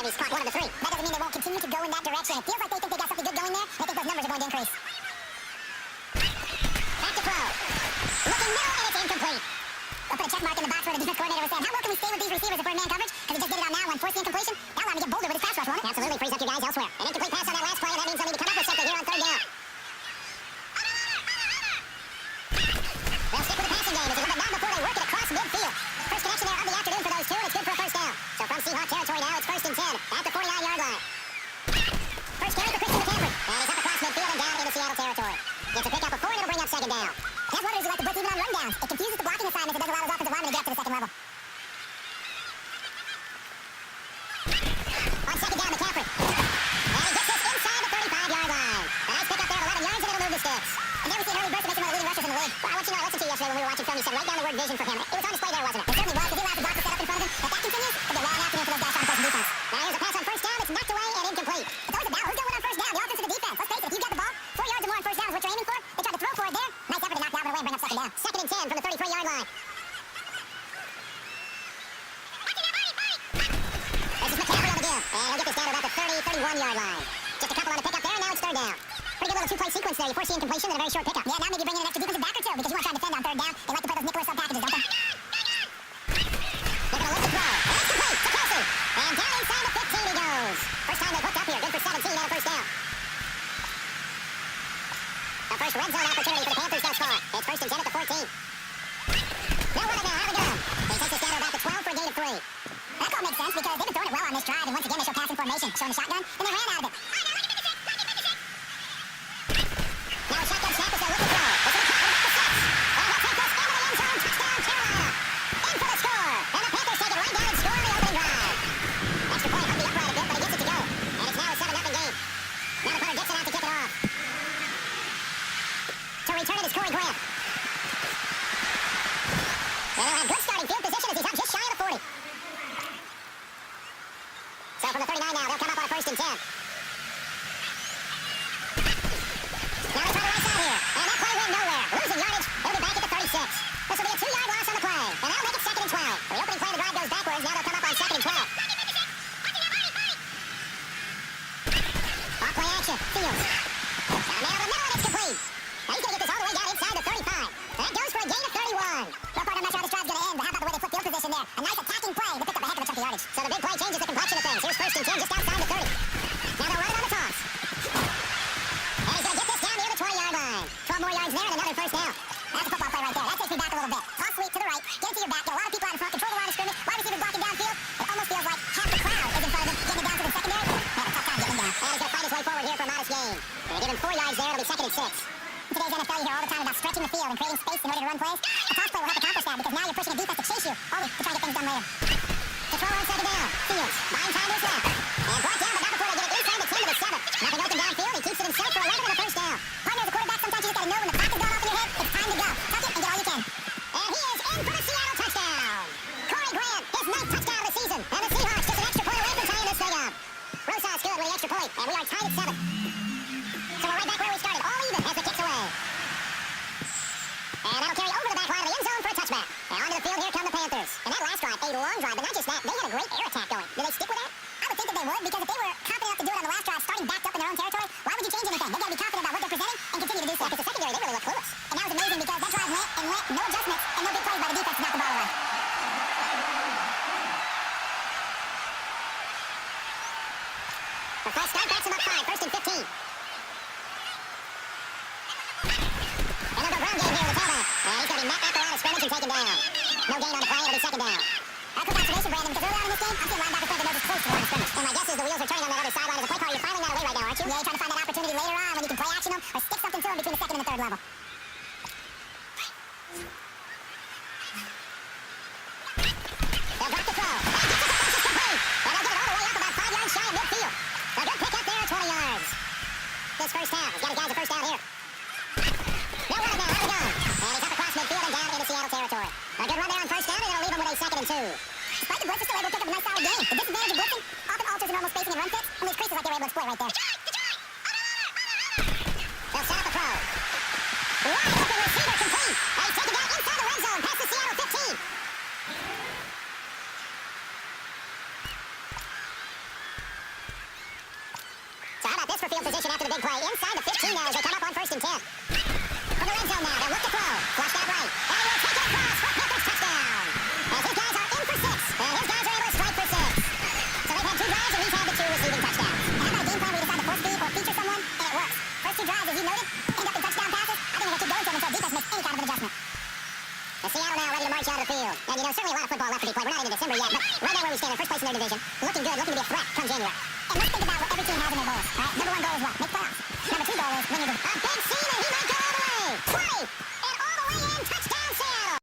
time he's caught one of the three. That doesn't mean they won't continue to go in that direction. It feels like they think they got something good going there. I think those numbers are going to increase. Back to throw. Looking middle, and it's incomplete. We'll put a check mark in the box where the defense coordinator was saying, how well can we stay with these receivers if we're in man coverage? Because he just did it on that one, forcing incompletion. That'll allow him to get bolder with his pass rush, won't it? Absolutely, frees up your guys elsewhere. An incomplete pass on that last play, and that means they'll need to come up with something here on third down. They'll stick with the passing game as they look down before they work it across midfield. First connection there of the afternoon for those two, and it's good for a first down. So from Seahawk territory now, it's 1st and 10 at the 49-yard line. First carry for Christian McCaffrey. And he's up across midfield and down into Seattle territory. Gets a pick up before, and it'll bring up second down. That's one of the reasons you like to blitz even on rundowns. It confuses the blocking assignments. It doesn't allow those offensive linemen to get up to the second level. On second down, McCaffrey. And he gets this inside the 35-yard line. A nice pick up there, 11 yards, and it'll move the sticks. And there we see an early burst that makes him one of the leading rushers in the league. Well, I want you to know, I listened to you yesterday when we were watching film. You said right down the word vision for him. It was on display there, wasn't it? It certainly was, because he allowed the block to set up in front of him. If that continues, it'll be a long afternoon for those guys trying to play some defense. Now here's a pass on first down. It's knocked away and incomplete. It's always a battle. Who's going to win on first down? The offense or the defense? Let's face it, if you've got the ball, 4 yards or more on first down is what you're aiming for. They tried to throw for it there. Nice effort to knock that one away and bring up second down. 2nd and 10 from the 33-yard line. This is McCaffrey on the deal. And he'll get this down to about the 30, 31-yard line. Just a couple on the pickup there, and now it's third down. Pretty good little two-play sequence there. You force the incompletion and a very short pickup. Yeah, now maybe bring in an extra defensive back or two, because you want to try and defend on third down. They like to play those nickel or sub packages, don't they? They're going to look the throw. And it's complete to Kelsey. And down inside the 15 he goes. First time they've hooked up here. Good for 17 and a first down. The first red zone opportunity for the Panthers thus far. It's 1st and 10 at the 14. They'll run it now. Have a gun. He takes this down to about the 12 for a gain of 3. That call makes sense because they've been throwing it well on this drive, and once again they show passing formation, showing the shotgun, and they ran out of it. Now a shotgun snap is their looking throw. It's going to cut about the 6. And he'll take this into the end zone. Touchdown, Carolina. In for the score. And the Panthers take it right down and score on the opening drive. Extra point hung the upright a bit, but he gets it to go. And it's now a 7-0 game. Now the punter gets it out to kick it off. To return it is Corey Grant. And they'll have good starting field position as he's up just shy of the 40. So from the 39 now, they'll come up on 1st and 10. Now they try the right side here. And that play went nowhere. Losing yardage. They'll be back at the 36. This will be a 2-yard loss on the play. And that'll make it 2nd and 12. The opening play of the drive goes backwards. Now they'll come up on 2nd and 12. Off play action. Fields. Down there over the middle, and it's complete. Now he's going to get this all the way down inside the 35. That goes for a gain of 31. Well, partner, I'm not sure how this drive's going to end, but how about the way they flip field position there? A nice attacking play that picked up a heck of a chunk of yardage. So the big play changes the complexion of things. Here's 1st and 10 just outside the 30. Now they'll run it on the toss. And he's going to get this down near the 20-yard line. 12 more yards there and another first down. That's a football play right there. That takes me back a little bit. Toss sweep to the right, get it to your back, get a lot of people out in front, control the line of scrimmage, wide receivers blocking downfield. It almost feels like half the crowd is in front of him, getting it down to the secondary. Have a tough time getting him down. And he's going to fight his way forward here for a modest gain. They give him 4 yards there. It'll be 2nd and 6. In today's NFL, you hear all the time about stretching the field and creating space in order to run plays. A toss play will help accomplish that because now you're pushing a defense to chase you, always to try to get things done later. To throw on 2nd down. Fields, buying time to his left. And brought down, but not before they get it inside the 10 to the 7. Nothing open downfield. He keeps it himself for 11 and a first down. Partner, as a quarterback, sometimes you just got to know when the clock is going off in your head, it's time to go. Tuck it and get all you can. And he is in for the Seattle touchdown. Corey Grant, his 9th touchdown of the season. And the Seahawks just an extra point away from tying this thing up. Rosas good with the extra point, and we are tied at 7. So we're right back where we started, all even as the kick's away. And that'll carry over the back line of the end zone for a touchback. And onto the field, here come the Panthers. And that last drive, a long drive, but not just that, they had a great air attack going. Do they stick with that? I would think that they would, because if they were confident enough to do it on the last drive, starting backed up in their own territory, why would you change anything? They've got to be confident about what they're presenting and continue to do so. Because the secondary, they really look clueless. And that was amazing because that drive went and went, no adjustments, and no big plays by the defense to knock the ball away. The flash start backs him up 5, 1st and 15. And they'll go ground game here with the tailback. And he's going to be knocked out the line of scrimmage and taken down. No gain on the play, it'll be 2nd down. Quick observation, Brandon, because early on in this game, I'm seeing linebackers play the nose close to the line of scrimmage. And my guess is the wheels are turning on that other sideline as a play caller. You're filing that away right now, aren't you? Yeah, you're trying to find that opportunity later on when you can play action them or stick something to them between the 2nd and the 3rd level. They'll drop the throw. And gets it to finish is complete. And they'll get it all the way up about 5 yards shy of midfield. A good pick up there at 20 yards. This first down. He's got his guys a first down here. They'll run it now. Have a gun. And he's up across midfield and down into Seattle territory. A good run there on first down, and it'll leave him with a 2nd and 2. Despite the blitz, they're still able to pick up a nice solid game. The disadvantage of blitzing often alters the normal spacing and run fits, and these creases like they were able to exploit right there. They'll set up a throw. Wide open receiver complete. And he's taken down inside the red zone past the Seattle 15. field position after the big play. Inside the 15 now as they come up on 1st and 10. From the red zone now, they'll look to throw. Flushed out right. And he will take it across for a Panthers touchdown. As his guys are in for 6. And his guys are able to strike for 6. So they've had 2 drives and he's had the 2 receiving touchdowns. And how about a game plan where you decide to force feed or feature someone and it works? First 2 drives, as you noted, end up in touchdown passes. I think they'll keep going to him until defense makes any kind of an adjustment. And Seattle now ready to march out of the field. And you know, certainly a lot of football left to be played. We're not into December yet, but right now where we stand in first place in their division, looking good, looking to be a threat come January. And let's think about what every team has in their goals, right? Number 1 goal is what? Make playoffs. Number 2 goal is win your division. A big scene, and he might go all the way. Play! And all the way in, touchdown Seattle!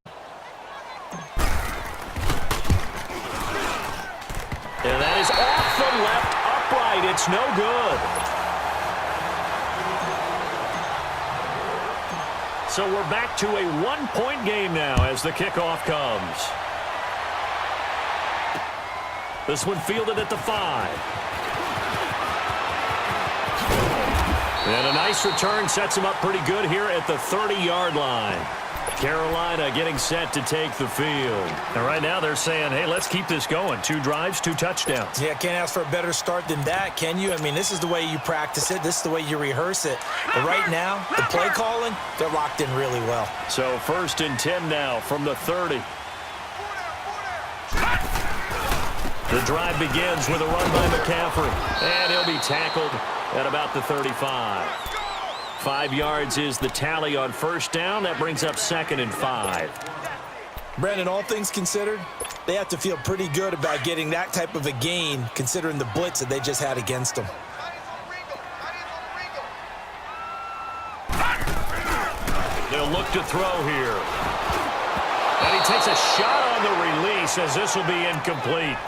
And that is off the left upright. It's no good. So we're back to a 1-point game now as the kickoff comes. This one fielded at the 5. And a nice return sets him up pretty good here at the 30-yard line. Carolina getting set to take the field. And right now they're saying, hey, let's keep this going. 2 drives, 2 touchdowns. Yeah, can't ask for a better start than that, can you? I mean, this is the way you practice it. This is the way you rehearse it. But right now, the play calling, they're locked in really well. So 1st and 10 now from the 30. The drive begins with a run by McCaffrey. And he'll be tackled at about the 35. 5 yards is the tally on 1st down. That brings up 2nd and 5. Brandon, all things considered, they have to feel pretty good about getting that type of a gain considering the blitz that they just had against them. They'll look to throw here. And he takes a shot on the release as this will be incomplete.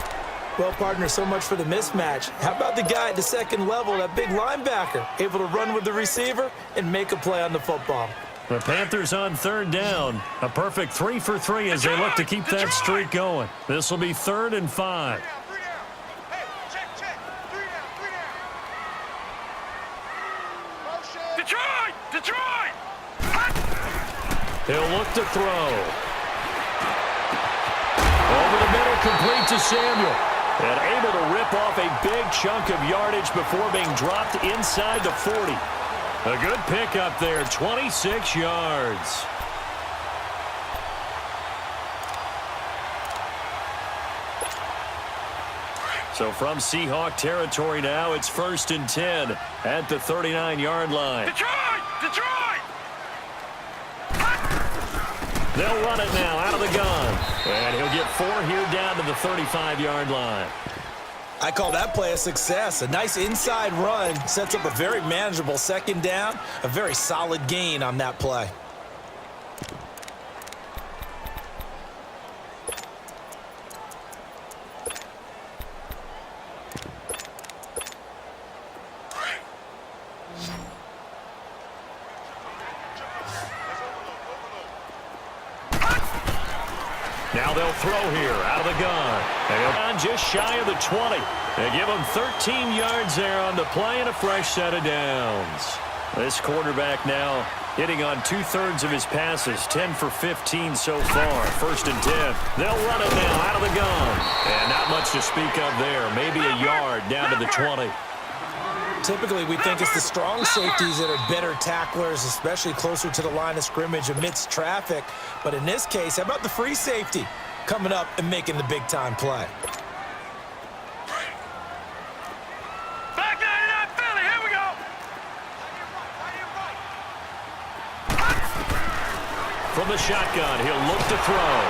Well, partner, so much for the mismatch. How about the guy at the 2nd level, that big linebacker, able to run with the receiver and make a play on the football? The Panthers on 3rd down. A perfect 3 for 3 as they look to keep that streak going. This will be 3rd and 5. Detroit! He'll look to throw. Over the middle, complete to Samuel. And able to rip off a big chunk of yardage before being dropped inside the 40. A good pickup there, 26 yards. So from Seahawk territory now, it's 1st and 10 at the 39-yard line. Detroit! They'll run it now out of the gun. And he'll get 4 here down to the 35-yard line. I call that play a success. A nice inside run sets up a very manageable 2nd down. A very solid gain on that play. Now they'll throw here out of the gun. And just shy of the 20. They give him 13 yards there on the play and a fresh set of downs. This quarterback now hitting on 2/3 of his passes, 10 for 15 so far. 1st and 10. They'll run it now out of the gun. And not much to speak of there. Maybe a yard down to the 20. Typically, we think it's the strong safeties that are better tacklers, especially closer to the line of scrimmage amidst traffic. But in this case, how about the free safety coming up and making the big-time play? Back 99 Philly, here we go! From the shotgun, he'll look to throw.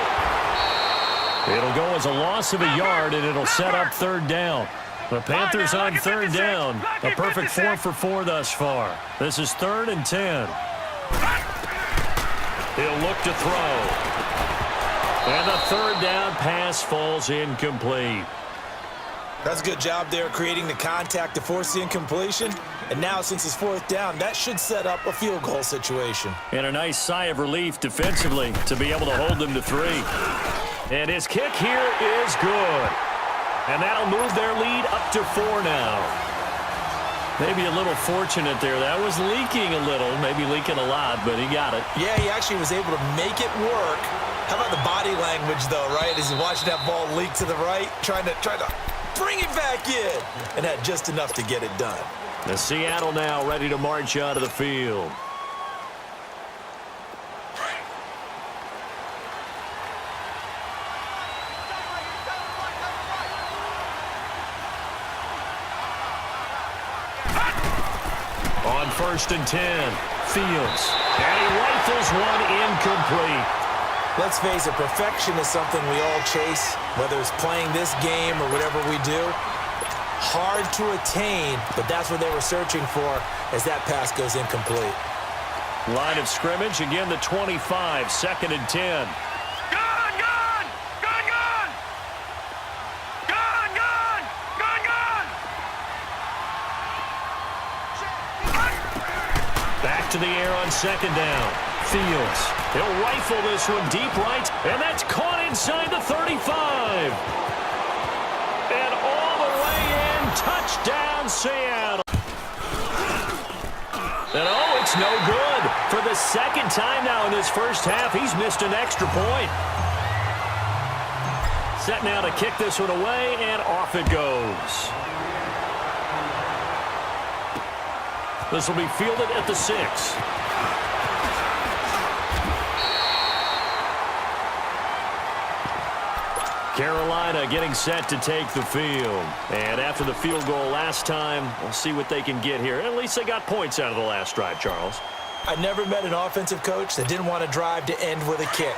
It'll go as a loss of a yard, and it'll set up 3rd down. The Panthers on 3rd down. A perfect 4 for 4 thus far. This is 3rd and 10. He'll look to throw. And the 3rd down pass falls incomplete. That's a good job there creating the contact to force the incompletion. And now, since it's 4th down, that should set up a field goal situation. And a nice sigh of relief defensively to be able to hold them to 3. And his kick here is good. And that'll move their lead up to 4 now. Maybe a little fortunate there. That was leaking a little, maybe leaking a lot, but he got it. Yeah, he actually was able to make it work. How about the body language, though, right? As he's watching that ball leak to the right, trying to bring it back in, and had just enough to get it done. The Seattle now ready to march onto the field. On 1st and 10, Fields. And he rifles one incomplete. Let's face it, perfection is something we all chase, whether it's playing this game or whatever we do. Hard to attain, but that's what they were searching for as that pass goes incomplete. Line of scrimmage, again the 25, 2nd and 10. Gone, gone! Gone, gone! Gone, gone! Gone, gone! Back to the air on 2nd down. Fields. He'll rifle this one deep right, and that's caught inside the 35. And all the way in, touchdown Seattle. And oh, it's no good. For the 2nd time now in this first half, he's missed an extra point. Set now to kick this one away, and off it goes. This will be fielded at the 6. Carolina getting set to take the field. And after the field goal last time, we'll see what they can get here. At least they got points out of the last drive, Charles. I never met an offensive coach that didn't want to drive to end with a kick.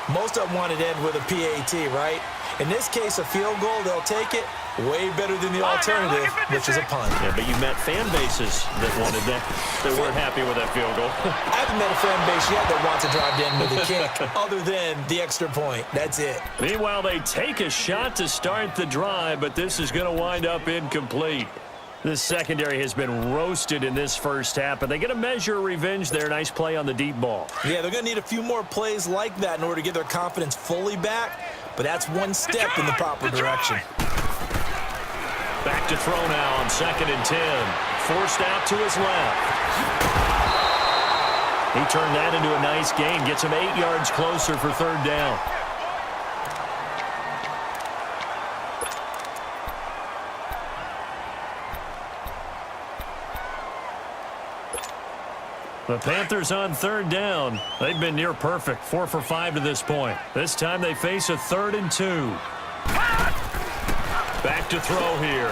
Most of them wanted to end with a PAT, right? In this case, a field goal, they'll take it. Way better than the alternative, which is a punt. Yeah, but you met fan bases that wanted that. They weren't happy with that field goal. I haven't met a fan base yet that wants to drive to end with a kick other than the extra point. That's it. Meanwhile, they take a shot to start the drive, but this is going to wind up incomplete. This secondary has been roasted in this first half, but they get a measure of revenge there. Nice play on the deep ball. Yeah, they're going to need a few more plays like that in order to get their confidence fully back, but that's one step in the proper direction. Back to throw now on 2nd and 10. Forced out to his left. He turned that into a nice gain. Gets him 8 yards closer for 3rd down. The Panthers on 3rd down. They've been near perfect. 4 for 5 to this point. This time they face a 3rd and 2. Back to throw here.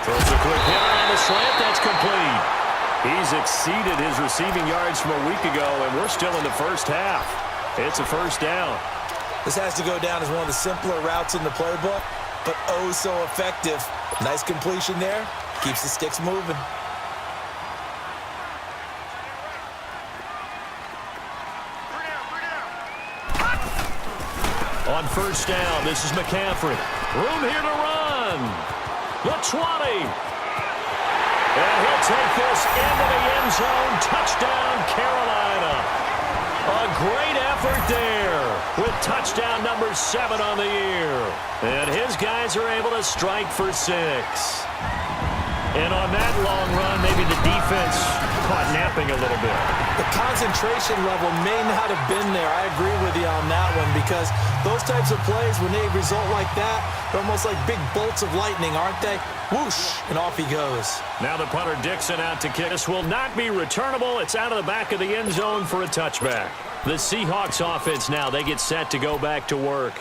Throws a quick hitter on the slant. That's complete. He's exceeded his receiving yards from a week ago, and we're still in the first half. It's a 1st down. This has to go down as one of the simpler routes in the playbook, but oh so effective. Nice completion there. Keeps the sticks moving. On 1st down, this is McCaffrey. Room here to run. The 20. And he'll take this into the end zone. Touchdown, Carolina. A great effort there with touchdown number 7 on the year. And his guys are able to strike for 6. And on that long run, maybe the defense caught napping a little bit. The concentration level may not have been there. I agree with you on that one because those types of plays, when they result like that, they're almost like big bolts of lightning, aren't they? Whoosh, and off he goes. Now the punter Dixon out to kick. This will not be returnable. It's out of the back of the end zone for a touchback. The Seahawks offense now, they get set to go back to work.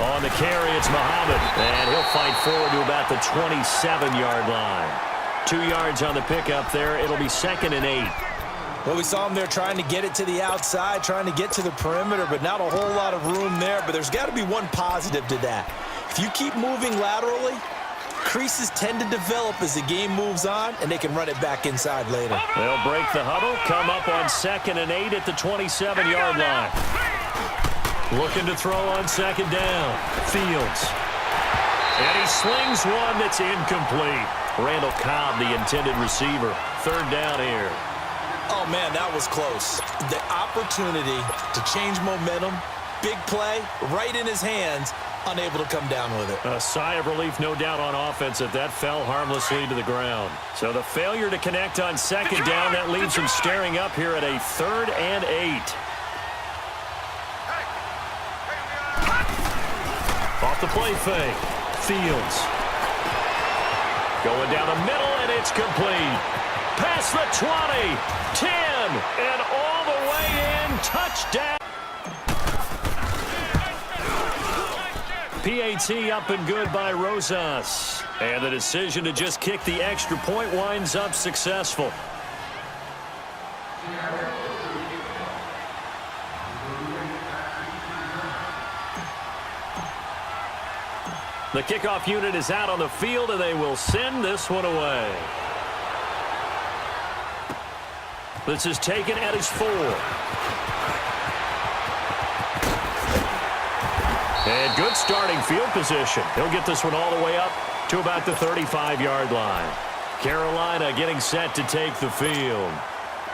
On the carry, it's Muhammad, and he'll fight forward to about the 27-yard line. 2 yards on the pickup there. It'll be 2nd and 8. Well, we saw him there trying to get it to the outside, trying to get to the perimeter, but not a whole lot of room there. But there's got to be one positive to that. If you keep moving laterally, creases tend to develop as the game moves on, and they can run it back inside later. They'll break the huddle, come up on 2nd and 8 at the 27-yard line. Looking to throw on 2nd down. Fields. And he slings one that's incomplete. Randall Cobb, the intended receiver. 3rd down here. Oh, man, that was close. The opportunity to change momentum, big play, right in his hands, unable to come down with it. A sigh of relief, no doubt, on offense if that fell harmlessly to the ground. So the failure to connect on 2nd down, that leaves him staring up here at a 3rd and 8. off the play fake. Fields. Going down the middle, and it's complete. Past the 20, 10, and all the way in. Touchdown. PAT up and good by Rosas. And the decision to just kick the extra point winds up successful. The kickoff unit is out on the field, and they will send this one away. This is taken at his 4. And good starting field position. He'll get this one all the way up to about the 35-yard line. Carolina getting set to take the field.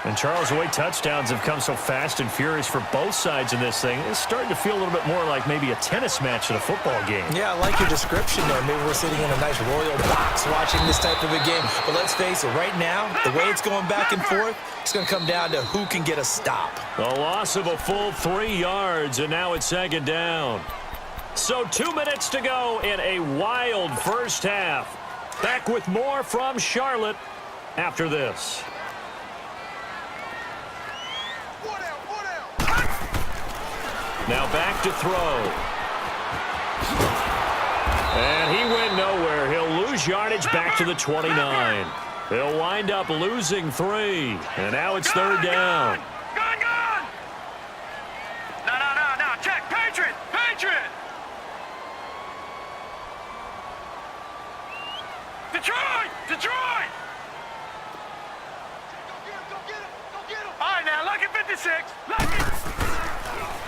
And Charles, the way touchdowns have come so fast and furious for both sides in this thing, it's starting to feel a little bit more like maybe a tennis match in a football game. Yeah, I like your description there. Maybe we're sitting in a nice royal box watching this type of a game. But let's face it, right now, the way it's going back and forth, it's going to come down to who can get a stop. The loss of a full 3 yards, and now it's second down. So 2 minutes to go in a wild first half. Back with more from Charlotte after this. Now back to throw. And he went nowhere. He'll lose yardage back to the 29. He'll wind up losing 3. And now it's third down. Gone! No. Check. Patriot! Detroit! Go get him! All right, now, look at 56.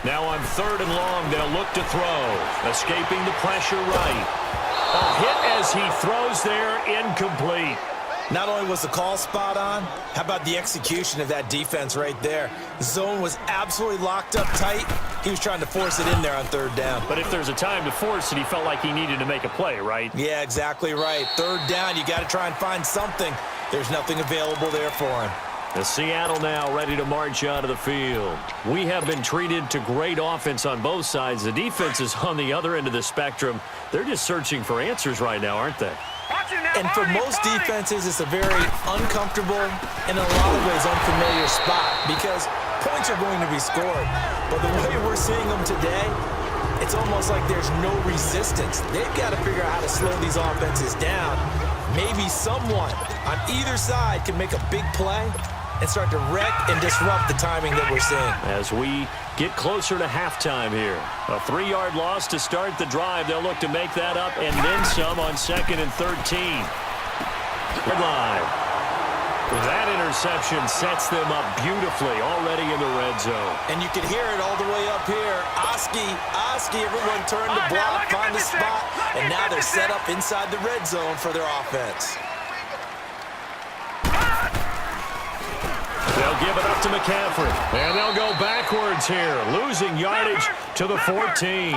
Now on third and long, they'll look to throw. Escaping the pressure right. A hit as he throws there, incomplete. Not only was the call spot on, how about the execution of that defense right there? The zone was absolutely locked up tight. He was trying to force it in there on third down. But if there's a time to force it, he felt like he needed to make a play, right? Yeah, exactly right. Third down, you got to try and find something. There's nothing available there for him. The Seattle now ready to march out of the field. We have been treated to great offense on both sides. The defense is on the other end of the spectrum. They're just searching for answers right now, aren't they? And for most defenses, it's a very uncomfortable and in a lot of ways unfamiliar spot because points are going to be scored. But the way we're seeing them today, it's almost like there's no resistance. They've got to figure out how to slow these offenses down. Maybe someone on either side can make a big play and start to wreck and disrupt the timing that we're seeing. As we get closer to halftime here. A 3-yard loss to start the drive. They'll look to make that up and then some on 2nd and 13. Good line. That interception sets them up beautifully already in the red zone. And you can hear it all the way up here. Oski, everyone turned to block, find a spot, and now they're set up inside the red zone for their offense. They'll give it up to McCaffrey. And they'll go backwards here, losing yardage to the 14.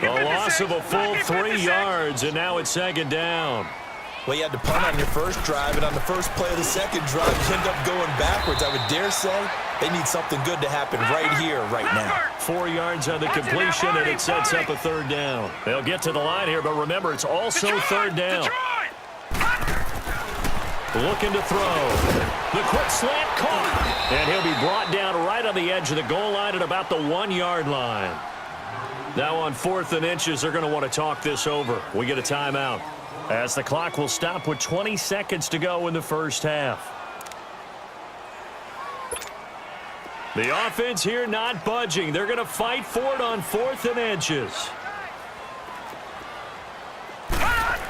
The loss of a full 3 yards, and now it's second down. Well, you had to punt on your first drive, and on the first play of the second drive, you end up going backwards. I would dare say they need something good to happen right here, right now. 4 yards on the completion, and it sets up a third down. They'll get to the line here, but remember, it's also third down. Looking to throw. The quick slant caught. And he'll be brought down right on the edge of the goal line at about the 1-yard line. Now on 4th and inches, they're going to want to talk this over. We get a timeout as the clock will stop with 20 seconds to go in the first half. The offense here not budging. They're going to fight for it on 4th and inches.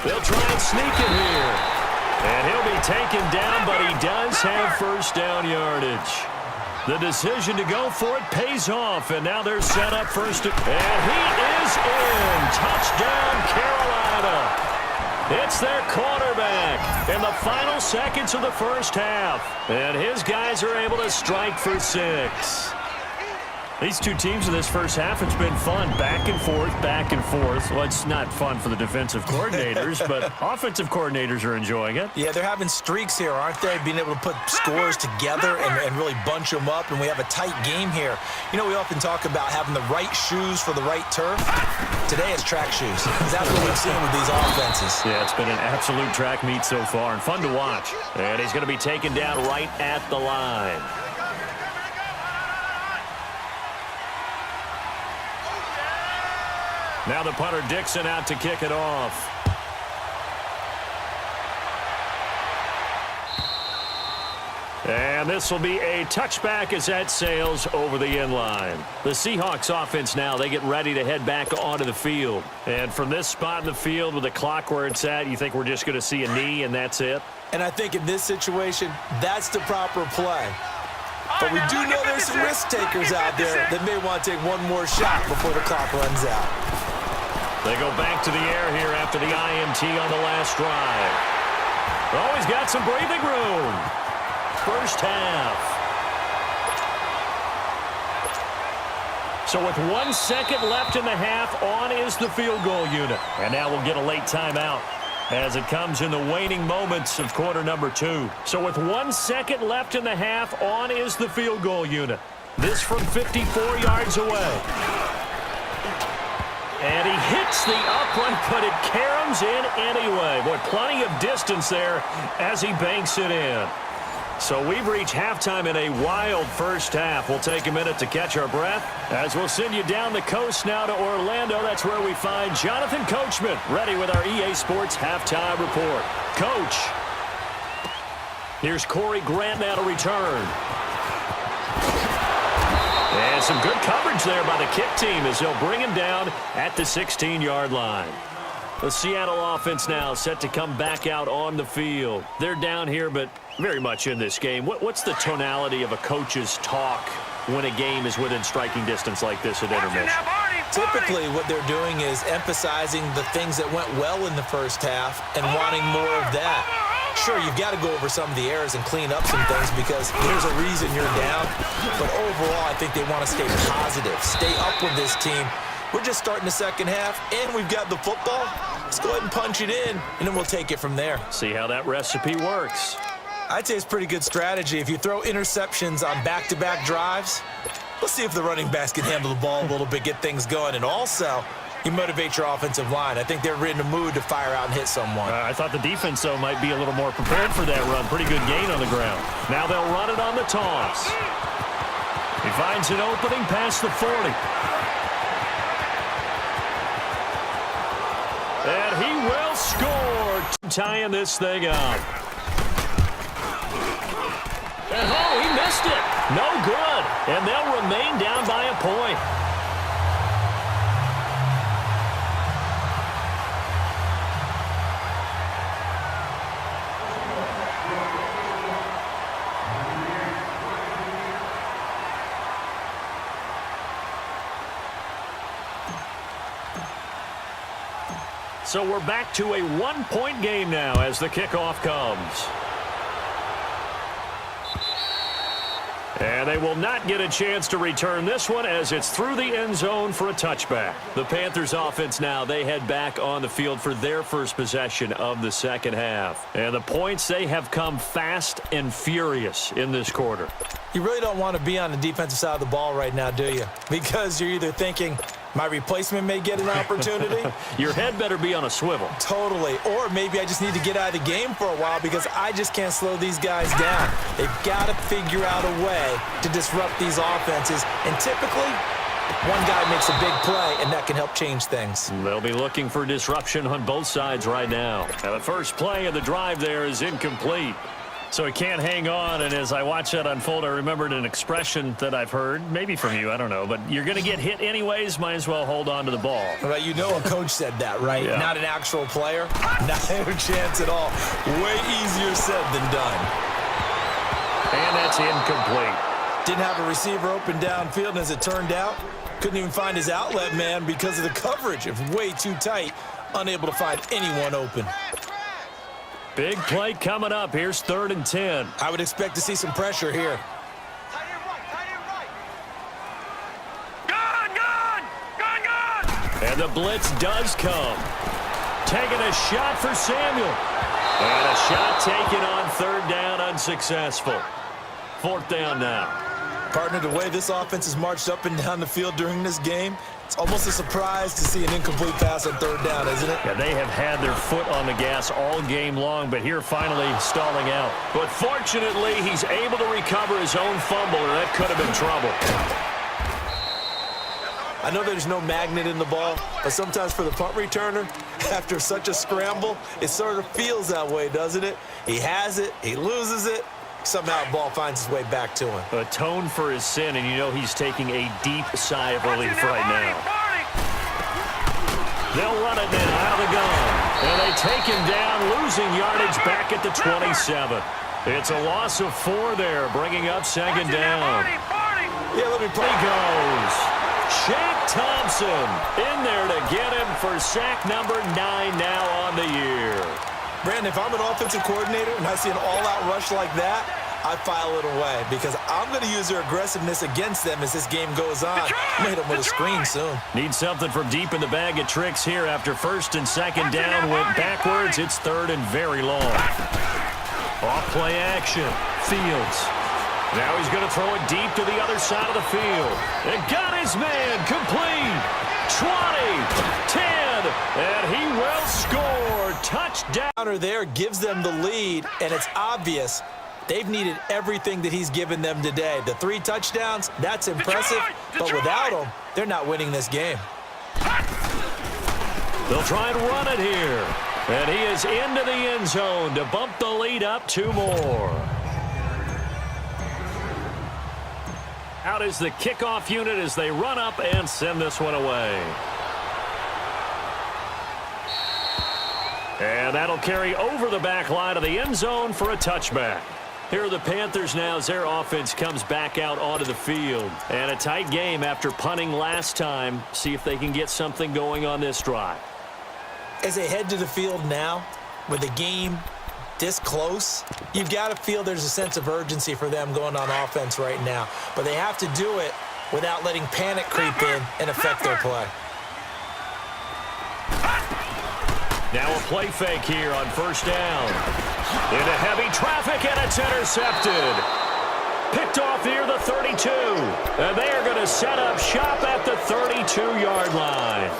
They'll try and sneak it here. And he'll be taken down, but he does have first down yardage. The decision to go for it pays off, and now they're set up first. And he is in. Touchdown, Carolina. It's their quarterback in the final seconds of the first half. And his guys are able to strike for 6. These two teams in this first half, it's been fun. Back and forth, back and forth. Well, it's not fun for the defensive coordinators, but offensive coordinators are enjoying it. Yeah, they're having streaks here, aren't they? Being able to put scores together and really bunch them up, and we have a tight game here. You know, we often talk about having the right shoes for the right turf. Today it's track shoes. That's what we've seen with these offenses. Yeah, it's been an absolute track meet so far and fun to watch. And he's going to be taken down right at the line. Now the punter Dixon out to kick it off. And this will be a touchback as that sails over the end line. The Seahawks offense now, they get ready to head back onto the field. And from this spot in the field with the clock where it's at, you think we're just going to see a knee and that's it? And I think in this situation, that's the proper play. But we do know there's some risk takers out there that may want to take one more shot before the clock runs out. They go back to the air here after the INT on the last drive. Oh, he's got some breathing room. First half. So with 1 second left in the half, on is the field goal unit. And now we'll get a late timeout as it comes in the waning moments of quarter number 2. So with 1 second left in the half, on is the field goal unit. This from 54 yards away. And he hits the upright, but it caroms in anyway. Boy, plenty of distance there as he banks it in. So we've reached halftime in a wild first half. We'll take a minute to catch our breath as we'll send you down the coast now to Orlando. That's where we find Jonathan Coachman ready with our EA Sports Halftime Report. Coach, here's Corey Grant now to return. And some good coverage there by the kick team as they'll bring him down at the 16-yard line. The Seattle offense now set to come back out on the field. They're down here, but very much in this game. What's the tonality of a coach's talk when a game is within striking distance like this at intermission? Typically, what they're doing is emphasizing the things that went well in the first half and wanting more of that. Sure, you've got to go over some of the errors and clean up some things because there's a reason you're down. But overall, I think they want to stay positive, stay up with this team. We're just starting the second half, and we've got the football. Let's go ahead and punch it in, and then we'll take it from there. See how that recipe works. I'd say it's pretty good strategy. If you throw interceptions on back-to-back drives, let's see if the running backs can handle the ball a little bit, get things going. And also, you motivate your offensive line. I think they're in the mood to fire out and hit someone. I thought the defense, though, might be a little more prepared for that run. Pretty good gain on the ground. Now they'll run it on the toss. He finds an opening past the 40. And he will score, tying this thing up. And oh, he missed it. No good. And they'll remain down by a point. So we're back to a one-point game now as the kickoff comes. And they will not get a chance to return this one as it's through the end zone for a touchback. The Panthers offense now, they head back on the field for their first possession of the second half. And the points, they have come fast and furious in this quarter. You really don't want to be on the defensive side of the ball right now, do you? Because you're either thinking, my replacement may get an opportunity. Your head better be on a swivel. Totally. Or maybe I just need to get out of the game for a while because I just can't slow these guys down. They've got to figure out a way to disrupt these offenses. And typically, one guy makes a big play, and that can help change things. They'll be looking for disruption on both sides right now. And the first play of the drive there is incomplete. So he can't hang on, and as I watch that unfold, I remembered an expression that I've heard, maybe from you, I don't know, but you're going to get hit anyways, might as well hold on to the ball. Well, you know a coach said that, right? Yeah. Not an actual player? Not a chance at all. Way easier said than done. And that's incomplete. Didn't have a receiver open downfield, and as it turned out, couldn't even find his outlet man because of the coverage. It's way too tight, unable to find anyone open. Big play coming up. Here's 3rd and 10. I would expect to see some pressure here. And the blitz does come. Taking a shot for Samuel. And a shot taken on third down, unsuccessful. Fourth down now. Partner, the way this offense has marched up and down the field during this game, it's almost a surprise to see an incomplete pass on third down, isn't it? Yeah, they have had their foot on the gas all game long, but here finally stalling out. But fortunately, he's able to recover his own fumble, or that could have been trouble. I know there's no magnet in the ball, but sometimes for the punt returner, after such a scramble, it sort of feels that way, doesn't it? He has it, he loses it, somehow the ball finds its way back to him. Atone for his sin, and you know he's taking a deep sigh of relief right now. They'll run it now out of the gun. And they take him down, losing yardage back at the 27. It's a loss of 4 there, bringing up second down. Yeah, let me play. He goes. Shaq Thompson in there to get him for sack number 9 now on the year. Brandon, if I'm an offensive coordinator and I see an all-out rush like that, I file it away because I'm going to use their aggressiveness against them as this game goes on. I'm going to hit them with a screen soon. Need something from deep in the bag of tricks here after first and second down went backwards. It's third and very long. Off play action. Fields. Now he's going to throw it deep to the other side of the field. And got his man complete. 20, 10, and he will score. Touchdown. There gives them the lead, and it's obvious they've needed everything that he's given them today. The 3 touchdowns, that's impressive, but without him, they're not winning this game. They'll try and run it here. And he is into the end zone to bump the lead up 2 more. Out is the kickoff unit as they run up and send this one away. And that'll carry over the back line of the end zone for a touchback. Here are the Panthers now as their offense comes back out onto the field. And a tight game after punting last time. See if they can get something going on this drive. As they head to the field now, with the game this close, you've got to feel there's a sense of urgency for them going on offense right now. But they have to do it without letting panic creep in and affect their play. Now a play fake here on first down. Into heavy traffic, and it's intercepted. Picked off near the 32. And they are going to set up shop at the 32-yard line.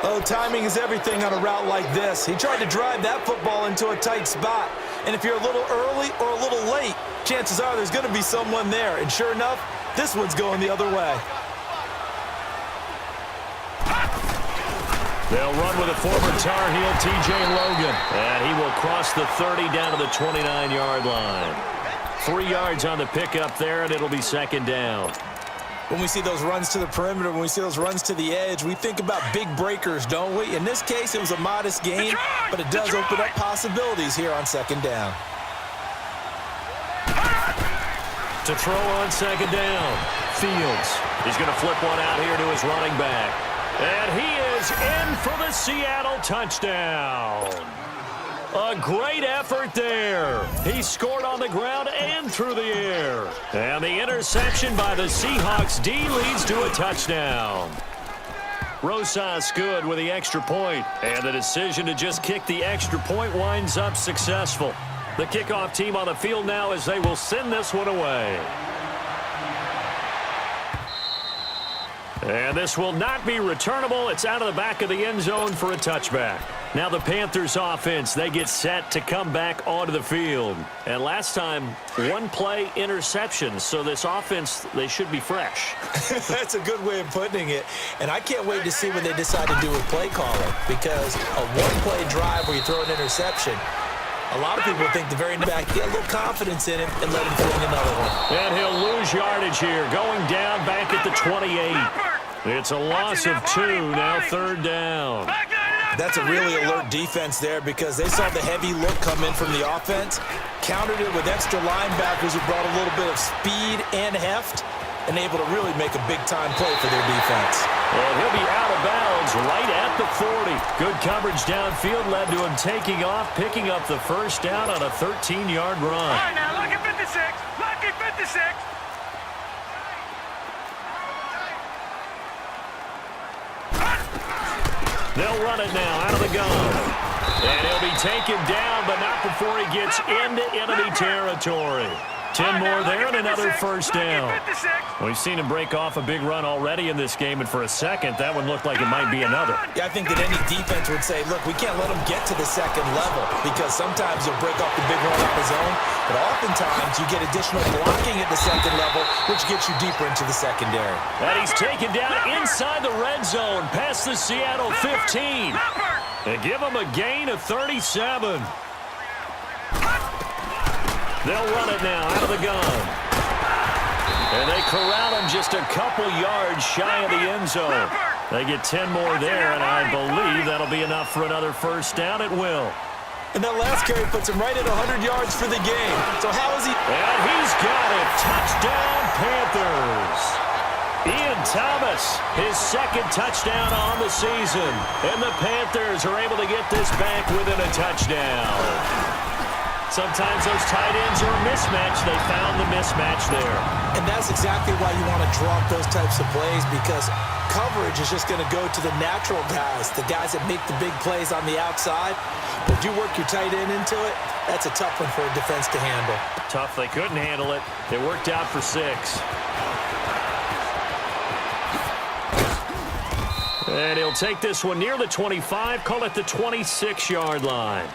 Oh, timing is everything on a route like this. He tried to drive that football into a tight spot. And if you're a little early or a little late, chances are there's going to be someone there. And sure enough, this one's going the other way. They'll run with a former Tar Heel, T.J. Logan. And he will cross the 30 down to the 29-yard line. 3 yards on the pickup there, and it'll be second down. When we see those runs to the perimeter, when we see those runs to the edge, we think about big breakers, don't we? In this case, it was a modest gain, but it does open up possibilities here on second down. To throw on second down, Fields. He's going to flip one out here to his running back. And he is in for the Seattle touchdown. A great effort there. He scored on the ground and through the air. And the interception by the Seahawks D leads to a touchdown. Rosas good with the extra point. And the decision to just kick the extra point winds up successful. The kickoff team on the field now as they will send this one away. And this will not be returnable. It's out of the back of the end zone for a touchback. Now the Panthers offense, they get set to come back onto the field. And last time, 1 play interception. So this offense, they should be fresh. That's a good way of putting it. And I can't wait to see what they decide to do with play calling. Because a 1-play drive where you throw an interception, a lot of people think the very back, get a little confidence in him and let him fling another one. And he'll lose yardage here, going down back at the 28. It's a loss of 2, now third down. That's a really alert defense there because they saw the heavy look come in from the offense, countered it with extra linebackers who brought a little bit of speed and heft, and able to really make a big-time play for their defense. And he'll be out of bounds right at the 40. Good coverage downfield led to him taking off, picking up the first down on a 13-yard run. All right, now look at 56. Look at 56. They'll run it now out of the gun. And he'll be taken down, but not before he gets into enemy territory. 10 more there and another first down. We've seen him break off a big run already in this game, and for a second, that one looked like it might be another. Yeah, I think that any defense would say, look, we can't let him get to the second level because sometimes he'll break off the big run on his own, but oftentimes you get additional blocking at the second level, which gets you deeper into the secondary. And he's taken down inside the red zone, past the Seattle 15. They give him a gain of 37. They'll run it now out of the gun. And they corral him just a couple yards shy of the end zone. They get 10 more there, and I believe that'll be enough for another first down. It will. And that last carry puts him right at 100 yards for the game. So how is he? And he's got it. Touchdown, Panthers. Ian Thomas, his second touchdown on the season. And the Panthers are able to get this back within a touchdown. Sometimes those tight ends are a mismatch. They found the mismatch there. And that's exactly why you want to draw up those types of plays, because coverage is just going to go to the natural guys, the guys that make the big plays on the outside. But if you work your tight end into it, that's a tough one for a defense to handle. Tough. They couldn't handle it. It worked out for 6. And he'll take this one near the 25, call it the 26-yard line.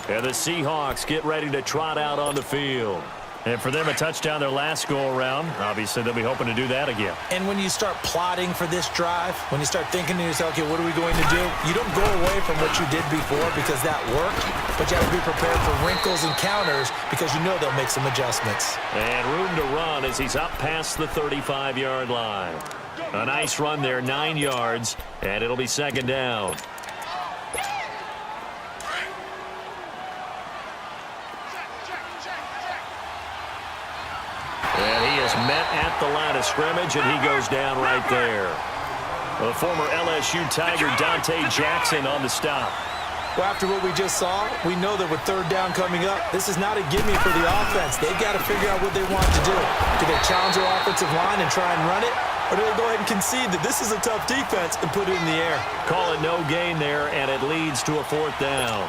And the Seahawks get ready to trot out on the field. And for them, a touchdown their last go-around. Obviously, they'll be hoping to do that again. And when you start plotting for this drive, when you start thinking to yourself, okay, what are we going to do? You don't go away from what you did before because that worked, but you have to be prepared for wrinkles and counters because you know they'll make some adjustments. And room to run as he's up past the 35-yard line. A nice run there, 9 yards, and it'll be second down. And he is met at the line of scrimmage, and he goes down right there. The former LSU Tiger Dante Jackson on the stop. Well, after what we just saw, we know that with third down coming up, this is not a gimme for the offense. They've got to figure out what they want to do. Do they challenge their offensive line and try and run it? Or do they go ahead and concede that this is a tough defense and put it in the air? Call it no gain there, and it leads to a fourth down.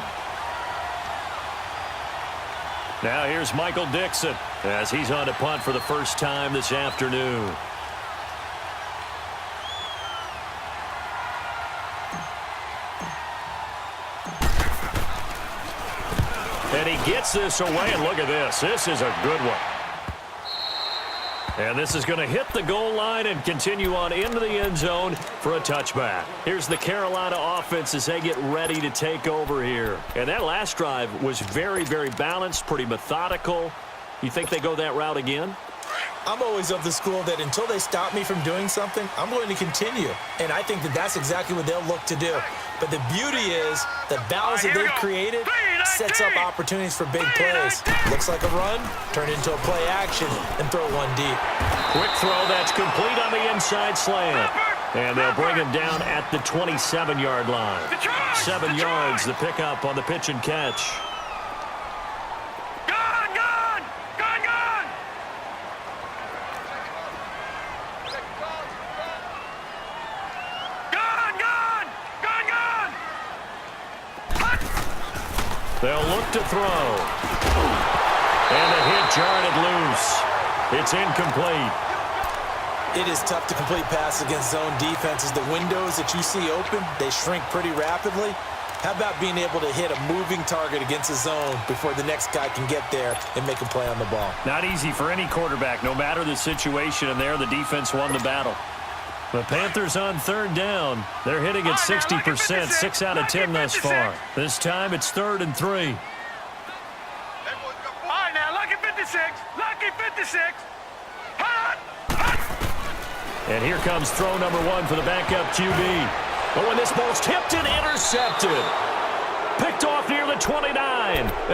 Now here's Michael Dixon as he's on to punt for the first time this afternoon. And he gets this away, and look at this. This is a good one. And this is going to hit the goal line and continue on into the end zone for a touchback. Here's the Carolina offense as they get ready to take over here. And that last drive was very, very balanced, pretty methodical. You think they go that route again? I'm always of the school that until they stop me from doing something, I'm going to continue. And I think that that's exactly what they'll look to do. But the beauty is the balance that they've created sets up opportunities for big plays. Looks like a run, turn into a play action, and throw one deep. Quick throw that's complete on the inside slant. And they'll bring him down at the 27-yard line. 7 yards, the pickup on the pitch and catch. They'll look to throw. And the hit jarred it loose. It's incomplete. It is tough to complete passes against zone defenses. The windows that you see open, they shrink pretty rapidly. How about being able to hit a moving target against a zone before the next guy can get there and make a play on the ball? Not easy for any quarterback, no matter the situation, and there the defense won the battle. The Panthers on third down. They're hitting at 60%, 6 out of 10 thus far. This time it's 3rd and 3. All right, now, lucky 56. Lucky 56. Hot! Hot! And here comes throw number 1 for the backup QB. Oh, and this ball's tipped and intercepted. Picked off near the 29.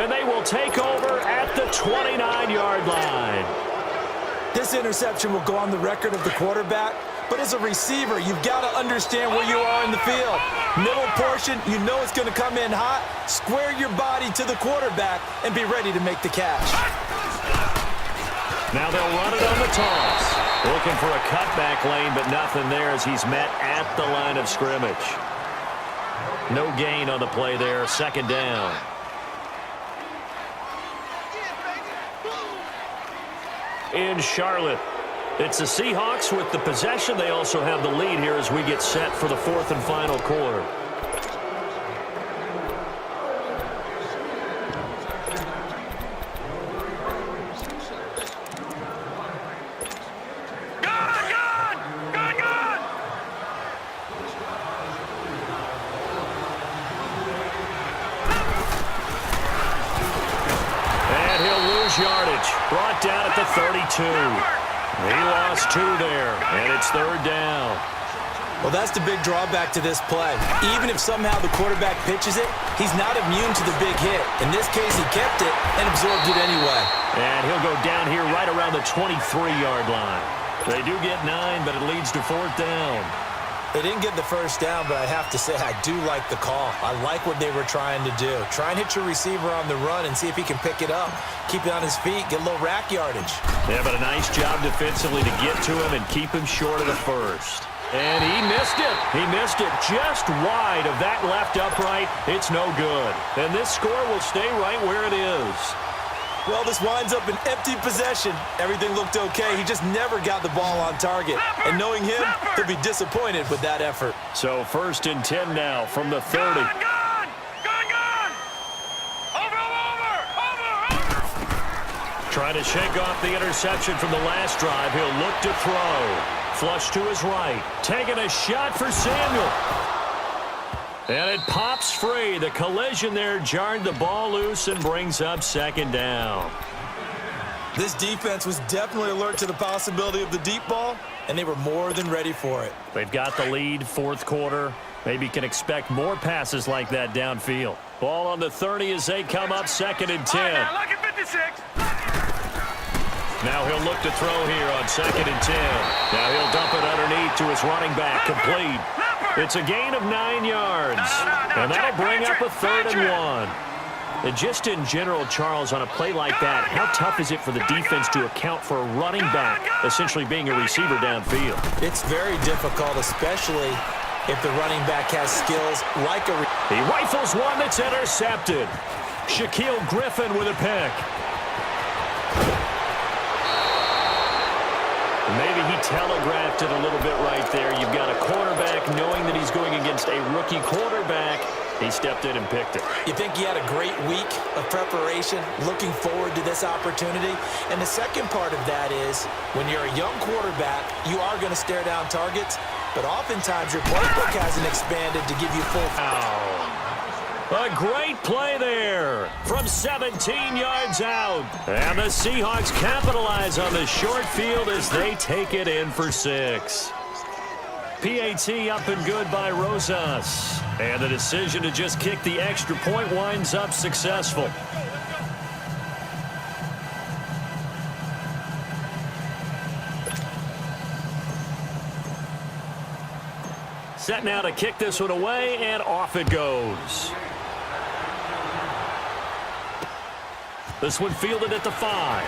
And they will take over at the 29-yard line. This interception will go on the record of the quarterback. But as a receiver, you've got to understand where you are in the field. Middle portion, you know it's going to come in hot. Square your body to the quarterback and be ready to make the catch. Now they'll run it on the toss. Looking for a cutback lane, but nothing there as he's met at the line of scrimmage. No gain on the play there. Second down. In Charlotte, it's the Seahawks with the possession. They also have the lead here as we get set for the fourth and final quarter. Yardage brought down at the 32. He lost 2 there, and it's third down. Well, that's the big drawback to this play. Even if somehow the quarterback pitches it, he's not immune to the big hit. In this case, he kept it and absorbed it anyway. And he'll go down here right around the 23-yard line. They do get 9, but it leads to fourth down. They didn't get the first down, but I have to say I do like the call. I like what they were trying to do. Try and hit your receiver on the run and see if he can pick it up. Keep it on his feet, get a little rack yardage. Yeah, but a nice job defensively to get to him and keep him short of the first. And he missed it. He missed it just wide of that left upright. It's no good. And this score will stay right where it is. Well, this winds up an empty possession. Everything looked okay. He just never got the ball on target. And knowing him, he'll be disappointed with that effort. So first and 10 now from the 30. Gone! Over! Trying to shake off the interception from the last drive. He'll look to throw. Flush to his right. Taking a shot for Samuel. And it pops free. The collision there jarred the ball loose and brings up second down. This defense was definitely alert to the possibility of the deep ball, and they were more than ready for it. They've got the lead, fourth quarter. Maybe can expect more passes like that downfield. Ball on the 30 as they come up second and 10. Now, look at 56. Now he'll look to throw here on second and 10. Now he'll dump it underneath to his running back, complete. It's a gain of 9 yards, and that'll bring up a third and 1. And just in general, Charles, on a play like that, how tough is it for the defense to account for a running back essentially being a receiver downfield? It's very difficult, especially if the running back has skills like a... He rifles one that's intercepted. Shaquille Griffin with a pick. Maybe he telegraphed it a little bit right there. You've got a quarterback knowing that he's going against a rookie quarterback. He stepped in and picked it. You think he had a great week of preparation, looking forward to this opportunity? And the second part of that is, when you're a young quarterback, you are going to stare down targets, but oftentimes your playbook hasn't expanded to give you full... A great play there from 17 yards out. And the Seahawks capitalize on the short field as they take it in for 6. PAT up and good by Rosas. And the decision to just kick the extra point winds up successful. Set now to kick this one away, and off it goes. This one fielded at the 5.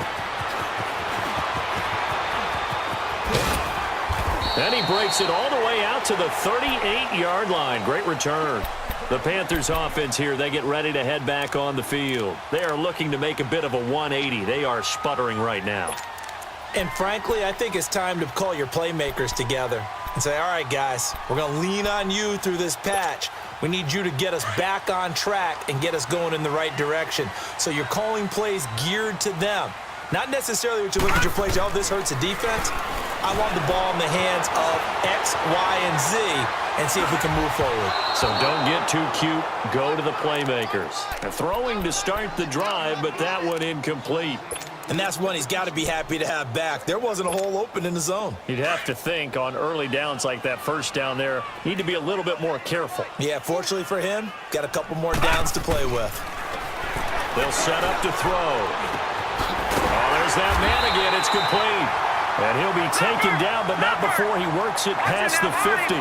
And he breaks it all the way out to the 38-yard line. Great return. The Panthers offense here, they get ready to head back on the field. They are looking to make a bit of a 180. They are sputtering right now. And frankly, I think it's time to call your playmakers together and say, all right, guys, we're going to lean on you through this patch. We need you to get us back on track and get us going in the right direction. So you're calling plays geared to them. Not necessarily what you look at your plays, oh, this hurts the defense. I want the ball in the hands of X, Y, and Z and see if we can move forward. So don't get too cute. Go to the playmakers. And throwing to start the drive, but that one incomplete. And that's one he's got to be happy to have back. There wasn't a hole open in the zone. You'd have to think on early downs like that first down there, need to be a little bit more careful. Yeah, fortunately for him, got a couple more downs to play with. They'll set up to throw. Oh, there's that man again. It's complete. And he'll be taken down, but not before he works it past the 50.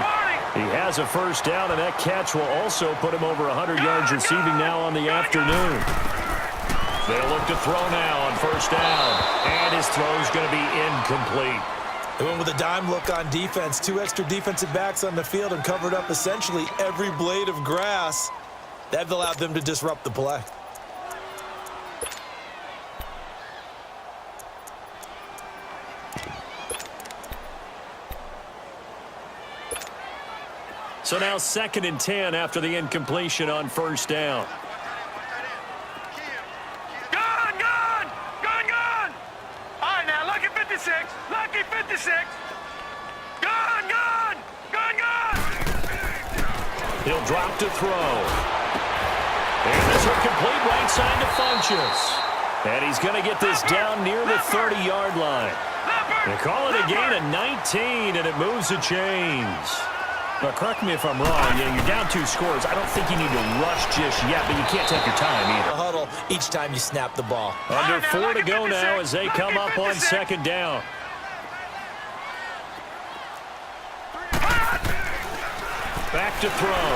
He has a first down, and that catch will also put him over 100 yards receiving now on the afternoon. They'll look to throw now on first down, and his throw's going to be incomplete. They went with a dime look on defense. 2 extra defensive backs on the field and covered up essentially every blade of grass. That allowed them to disrupt the play. So now 2nd and 10 after the incompletion on 1st down. Gone! All right, now, lucky 56. Lucky 56. Gone! He'll drop to throw. And this one complete right side to Funchess. And he's going to get this down near the 30-yard line. They call it a gain of 19, and it moves the chains. But correct me if I'm wrong, you're down 2 scores. I don't think you need to rush just yet, but you can't take your time either. A huddle each time you snap the ball. Under 4 to go now as they come up on 2nd down. Back to throw.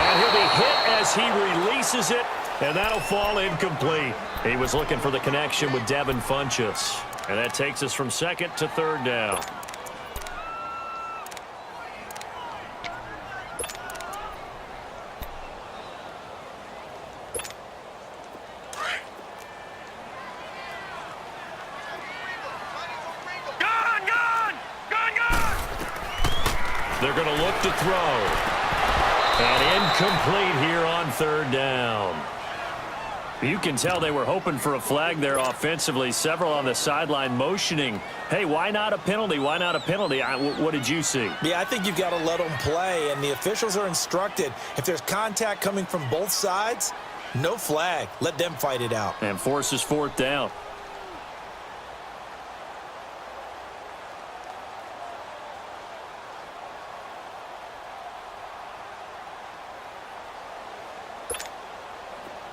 And he'll be hit as he releases it, and that'll fall incomplete. He was looking for the connection with Devin Funchess. And that takes us from 2nd to 3rd down. They're going to look to throw. And incomplete here on 3rd down. You can tell they were hoping for a flag there offensively. Several on the sideline motioning, hey, why not a penalty? Why not a penalty? What did you see? Yeah, I think you've got to let them play, and the officials are instructed. If there's contact coming from both sides, no flag. Let them fight it out. And forces 4th down.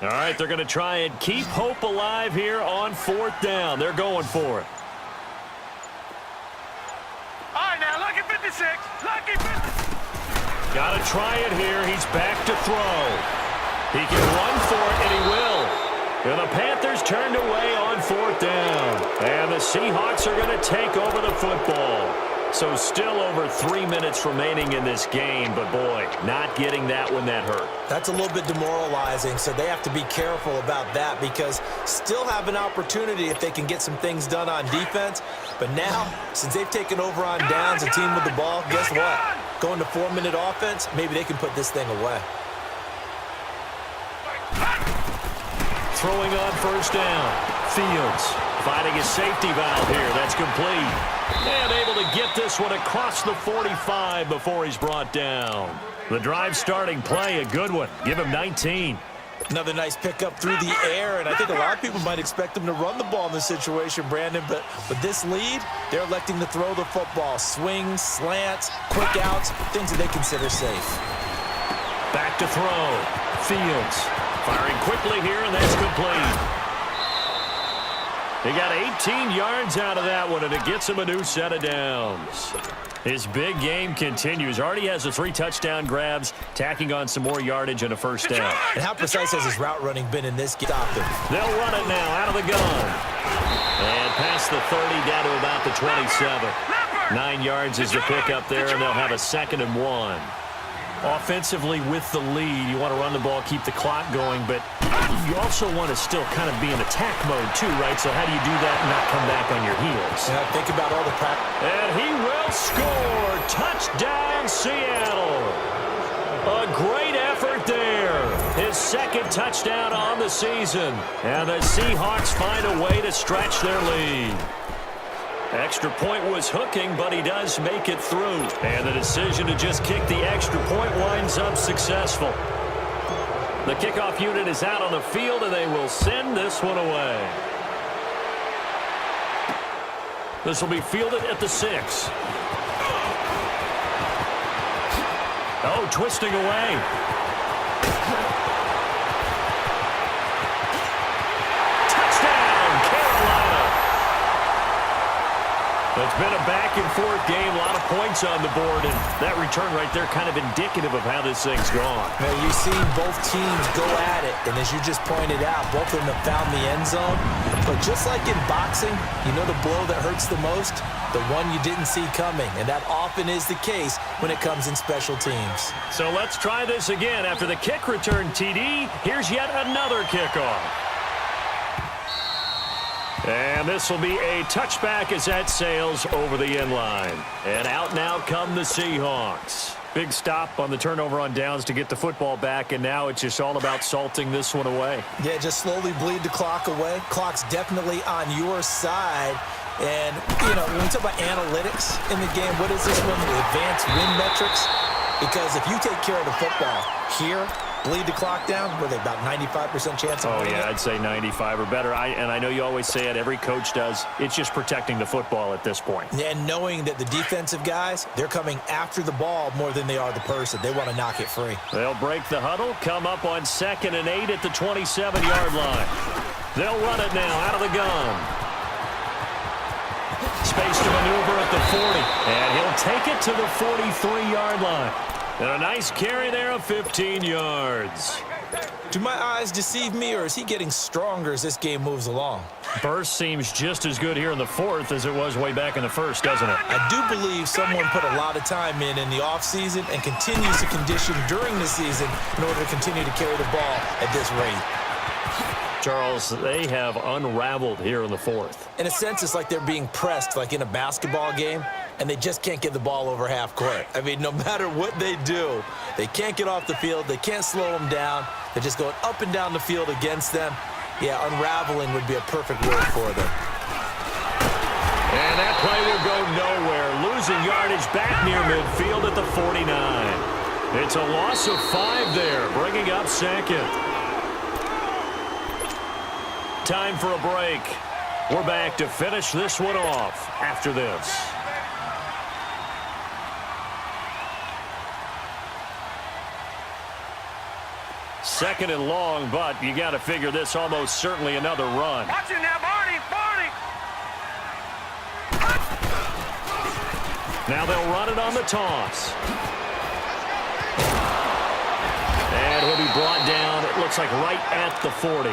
All right, they're going to try and keep hope alive here on 4th down. They're going for it. All right, now, lucky 56. Lucky 56. Got to try it here. He's back to throw. He can run for it, and he will. And the Panthers turned away on 4th down. And the Seahawks are going to take over the football. So still over 3 minutes remaining in this game, but boy, not getting that one that hurt. That's a little bit demoralizing, so they have to be careful about that because still have an opportunity if they can get some things done on defense. But now, since they've taken over on downs, a team with the ball, guess what? Going to 4-minute offense, maybe they can put this thing away. Throwing on 1st down. Fields finding a safety valve here. That's complete. And able to get this one across the 45 before he's brought down. The drive starting play, a good one. Give him 19. Another nice pickup through the air, and I think a lot of people might expect him to run the ball in this situation, Brandon, but with this lead, they're electing to throw the football. Swings, slants, quick outs, things that they consider safe. Back to throw. Fields firing quickly here, and that's complete. He got 18 yards out of that one, and it gets him a new set of downs. His big game continues. Already has the 3 touchdown grabs, tacking on some more yardage and a 1st down. And how precise has his route running been in this game? Stop him. They'll run it now out of the gun. And past the 30 down to about the 27. 9 yards is the pickup there, and they'll have a 2nd and 1. Offensively with the lead, you want to run the ball, keep the clock going, but you also want to still kind of be in attack mode too, right? So how do you do that and not come back on your heels? Yeah, think about all the practice. And he will score. Touchdown, Seattle. A great effort there. His 2nd touchdown on the season. And the Seahawks find a way to stretch their lead. Extra point was hooking, but he does make it through. And the decision to just kick the extra point winds up successful. The kickoff unit is out on the field, and they will send this one away. This will be fielded at the 6. Oh, twisting away. It's been a back-and-forth game, a lot of points on the board, and that return right there kind of indicative of how this thing's gone. Man, you've seen both teams go at it, and as you just pointed out, both of them have found the end zone. But just like in boxing, you know the blow that hurts the most? The one you didn't see coming, and that often is the case when it comes in special teams. So let's try this again. After the kick return TD, here's yet another kickoff. And this will be a touchback as that sails over the end line. And out now come the Seahawks. Big stop on the turnover on downs to get the football back, and now it's just all about salting this one away. Yeah, just slowly bleed the clock away. Clock's definitely on your side. And, you know, when we talk about analytics in the game, what is this one? The advanced win metrics? Because if you take care of the football here, bleed the clock down, were they about 95% chance of winning it? I'd say 95 or better. And I know you always say it, every coach does. It's just protecting the football at this point. And knowing that the defensive guys, they're coming after the ball more than they are the person. They want to knock it free. They'll break the huddle, come up on 2nd and 8 at the 27-yard line. They'll run it now out of the gun. Space to maneuver at the 40. And he'll take it to the 43-yard line. And a nice carry there of 15 yards. Do my eyes deceive me, or is he getting stronger as this game moves along? Burst seems just as good here in the 4th as it was way back in the 1st, doesn't it? I do believe someone put a lot of time in the offseason and continues to condition during the season in order to continue to carry the ball at this rate. Charles, they have unraveled here in the 4th. In a sense, it's like they're being pressed, like in a basketball game, and they just can't get the ball over half court. I mean, no matter what they do, they can't get off the field. They can't slow them down. They're just going up and down the field against them. Yeah, unraveling would be a perfect word for them. And that play will go nowhere. Losing yardage back near midfield at the 49. It's a loss of 5 there, bringing up 2nd. Time for a break. We're back to finish this one off after this. Second and long, but you got to figure this almost certainly another run. Watch it now, Barney! Now they'll run it on the toss. And he'll be brought down, it looks like right at the 40.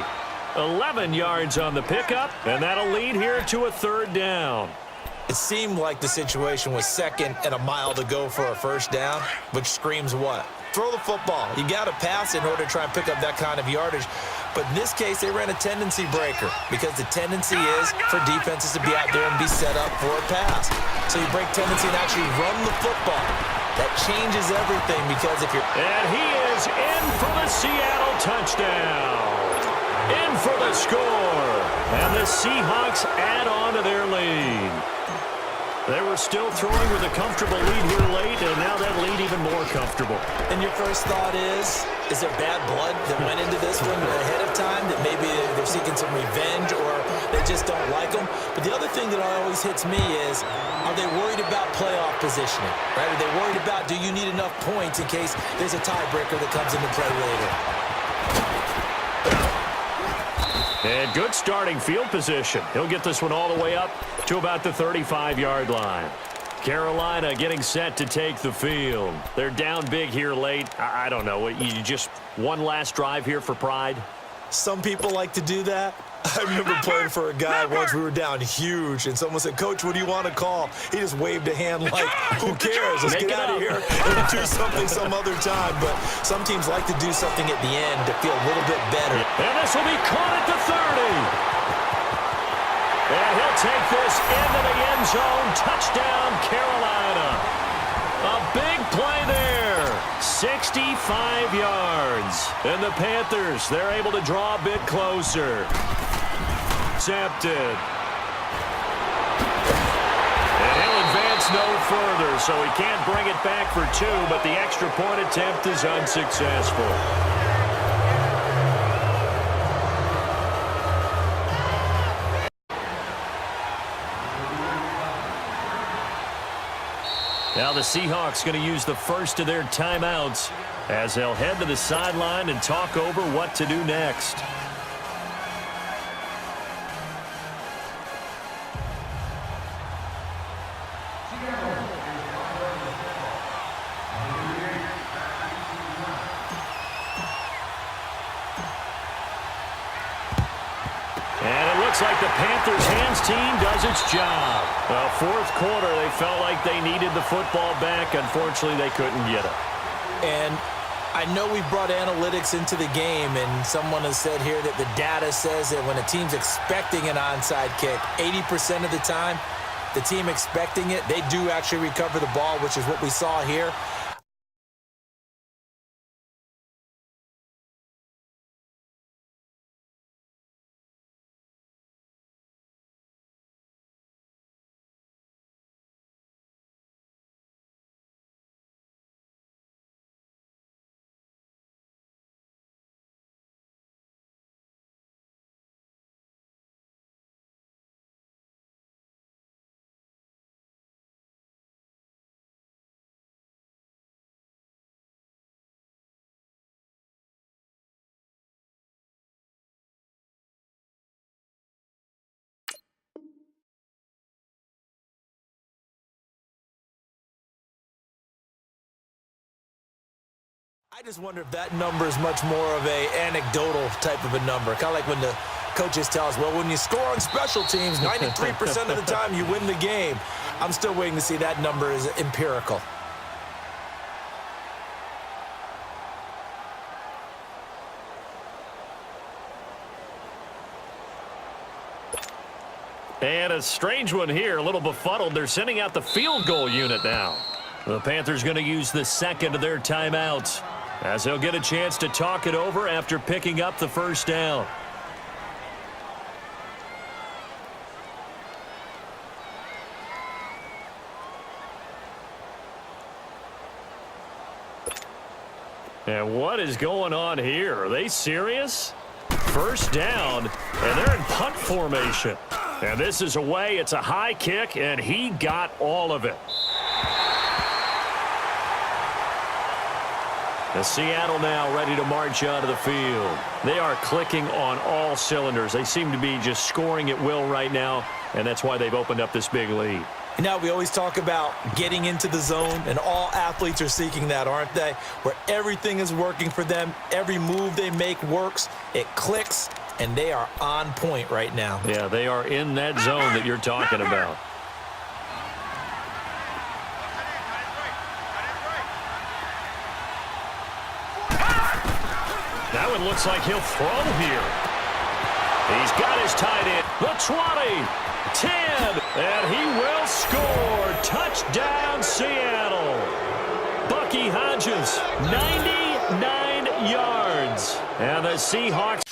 11 yards on the pickup, and that'll lead here to a 3rd down. It seemed like the situation was 2nd and a mile to go for a 1st down, which screams what? Throw the football. You got to pass in order to try and pick up that kind of yardage. But in this case, they ran a tendency breaker because the tendency is for defenses to be out there and be set up for a pass. So you break tendency and actually run the football. That changes everything because if you're... And he is in for the Seattle touchdown. In for the score. And the Seahawks add on to their lead. They were still throwing with a comfortable lead here late, and now that lead even more comfortable. And your first thought is there bad blood that went into this one ahead of time, that maybe they're seeking some revenge or they just don't like them? But the other thing that always hits me is, are they worried about playoff positioning? Right? Are they worried about, do you need enough points in case there's a tiebreaker that comes into play later? And good starting field position. He'll get this one all the way up to about the 35-yard line. Carolina getting set to take the field. They're down big here late. I don't know. You just one last drive here for pride? Some people like to do that. I remember playing for a guy once. We were down huge, and someone said, "Coach, what do you want to call?" He just waved a hand like, who cares? Let's get out of here and do something some other time. But some teams like to do something at the end to feel a little bit better. And this will be caught at the 30. And he'll take this into the end zone. Touchdown, Carolina. A big play there. 65 yards. And the Panthers, they're able to draw a bit closer. Accepted. And he'll advance no further, so he can't bring it back for 2, but the extra point attempt is unsuccessful. Now the Seahawks going to use the first of their timeouts as they'll head to the sideline and talk over what to do next. And it looks looks like the Panthers' hands team does its job. Well, fourth quarter, they felt like they needed the football back. Unfortunately, they couldn't get it. And I know we brought analytics into the game, and someone has said here that the data says that when a team's expecting an onside kick, 80% of the time, the team expecting it, they do actually recover the ball, which is what we saw here. I just wonder if that number is much more of a anecdotal type of a number. Kind of like when the coaches tell us, well, when you score on special teams, 93% of the time you win the game. I'm still waiting to see that number is empirical. And a strange one here, a little befuddled. They're sending out the field goal unit now. The Panthers going to use the second of their timeouts, as they'll get a chance to talk it over after picking up the first down. And what is going on here? Are they serious? First down, and they're in punt formation. And this is away. It's a high kick, and he got all of it. And Seattle now ready to march onto the field. They are clicking on all cylinders. They seem to be just scoring at will right now, and that's why they've opened up this big lead. Now, we always talk about getting into the zone, and all athletes are seeking that, aren't they? Where everything is working for them. Every move they make works. It clicks, and they are on point right now. Yeah, they are in that zone that you're talking about. That one looks like he'll throw here. He's got his tight end. The 20, 10, and he will score. Touchdown, Seattle. Bucky Hodges, 99 yards. And the Seahawks